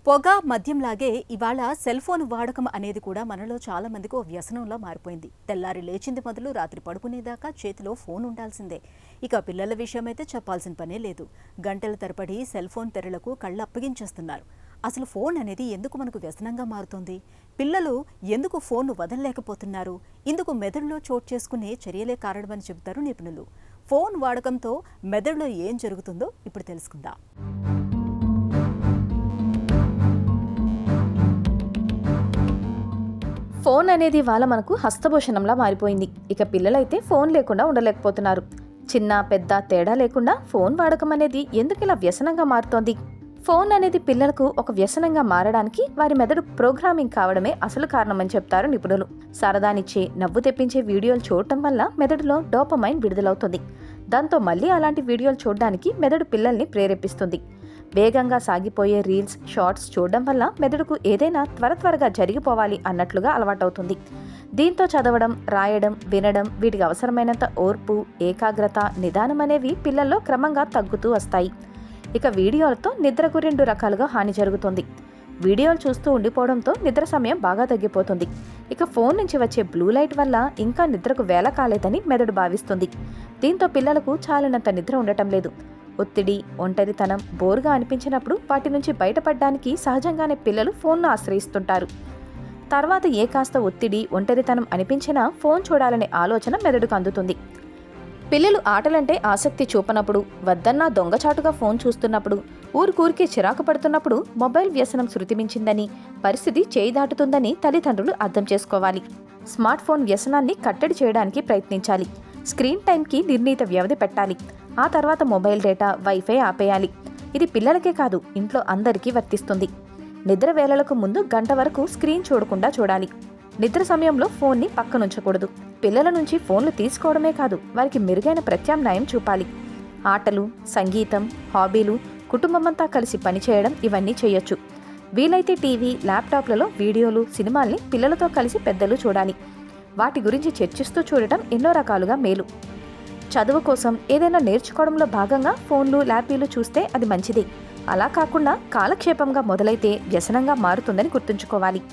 పొగ మద్యంలాగే ఇవాళ cell phone వాడకం అనేది కూడా మనలో చాలా మందికి ఓ వ్యసనంలా మారిపోయింది. తెల్లారి లేచింది మొదలు రాత్రి పడుకునేదాకా చేతిలో ఫోన్ ఉండాల్సిందే. ఇక పిల్లల విషయమైతే చెప్పాల్సిన పనే లేదు. గంటల తరబడి సెల్ ఫోన్ తెరలకు కళ్ళు అప్పగించేస్తున్నారు. అసలు ఫోన్ అనేది ఎందుకు మనకు వ్యసనంగా మారుతుంది? పిల్లలు ఎందుకు ఫోన్ను వదలలేకపోతున్నారు? ఇందుకు మెదడులో చోటు చేసుకునే చర్యలే కారణమని చెబుతారు నిపుణులు. ఫోన్ వాడకంతో మెదడులో ఏం జరుగుతుందో ఇప్పుడు తెలుసుకుందాం. ఫోన్ అనేది ఇవాళ మనకు హస్తభూషణంలా మారిపోయింది. ఇక పిల్లలైతే ఫోన్ లేకుండా ఉండలేకపోతున్నారు. చిన్న పెద్ద తేడా లేకుండా ఫోన్ వాడకం అనేది ఎందుకు ఇలా వ్యసనంగా మారుతోంది? ఫోన్ అనేది పిల్లలకు ఒక వ్యసనంగా మారడానికి వారి మెదడు ప్రోగ్రామింగ్ కావడమే అసలు కారణమని చెప్తారు నిపుణులు. సరదానిచ్చే నవ్వు తెప్పించే వీడియోలు చూడటం వల్ల మెదడులో డోపమైన్ విడుదలవుతుంది. దాంతో మళ్ళీ అలాంటి వీడియోలు చూడడానికి మెదడు పిల్లల్ని ప్రేరేపిస్తుంది. వేగంగా సాగిపోయే రీల్స్, షార్ట్స్ చూడడం వల్ల మెదడుకు ఏదైనా త్వరగా జరిగిపోవాలి అన్నట్లుగా అలవాటవుతుంది. దీంతో చదవడం, రాయడం, వినడం, వీటికి అవసరమైనంత ఓర్పు, ఏకాగ్రత, నిదానం అనేవి పిల్లల్లో క్రమంగా తగ్గుతూ వస్తాయి. ఇక వీడియోలతో నిద్రకు 2 రకాలుగా హాని జరుగుతుంది. వీడియోలు చూస్తూ ఉండిపోవడంతో నిద్ర సమయం బాగా తగ్గిపోతుంది. ఇక ఫోన్ నుంచి వచ్చే బ్లూ లైట్ వల్ల ఇంకా నిద్రకు వేళ కాలేదని మెదడు భావిస్తుంది. దీంతో పిల్లలకు చాలినంత నిద్ర ఉండటం లేదు. ఒత్తిడి, ఒంటరితనం, బోరుగా అనిపించినప్పుడు వాటి నుంచి బయటపడడానికి సహజంగానే పిల్లలు ఫోన్ను ఆశ్రయిస్తుంటారు. తర్వాత ఏ కాస్త ఒత్తిడి, ఒంటరితనం అనిపించినా ఫోన్ చూడాలనే ఆలోచన మెదడుకు అందుతుంది. పిల్లలు ఆటలంటే ఆసక్తి చూపనప్పుడు, వద్దన్నా దొంగచాటుగా ఫోన్ చూస్తున్నప్పుడు, ఊరికూరికే చిరాకు పడుతున్నప్పుడు మొబైల్ వ్యసనం శృతిమించిందని, పరిస్థితి చేయి దాటుతుందని తల్లిదండ్రులు అర్థం చేసుకోవాలి. స్మార్ట్ ఫోన్ వ్యసనాన్ని కట్టడి చేయడానికి ప్రయత్నించాలి. స్క్రీన్ టైంకి నిర్ణీత వ్యవధి పెట్టాలి. ఆ తర్వాత మొబైల్ డేటా, వైఫై ఆపేయాలి. ఇది పిల్లలకే కాదు, ఇంట్లో అందరికీ వర్తిస్తుంది. నిద్ర వేళలకు ముందు గంట వరకు స్క్రీన్ చూడకుండా చూడాలి. నిద్ర సమయంలో ఫోన్ని పక్కనుంచకూడదు. పిల్లల నుంచి ఫోన్లు తీసుకోవడమే కాదు, వారికి మెరుగైన ప్రత్యామ్నాయం చూపాలి. ఆటలు, సంగీతం, హాబీలు, కుటుంబమంతా కలిసి పనిచేయడం ఇవన్నీ చేయొచ్చు. వీలైతే టీవీ, ల్యాప్టాప్లలో వీడియోలు, సినిమాల్ని పిల్లలతో కలిసి పెద్దలు చూడాలి. వాటి గురించి చర్చిస్తూ చూడటం ఎన్నో రకాలుగా మేలు. చదువు కోసం ఏదైనా నేర్చుకోవడంలో భాగంగా ఫోన్లు, ల్యాప్టాప్లు చూస్తే అది మంచిదే. అలా కాకుండా కాలక్షేపంగా మొదలైతే వ్యసనంగా మారుతుందని గుర్తుంచుకోవాలి.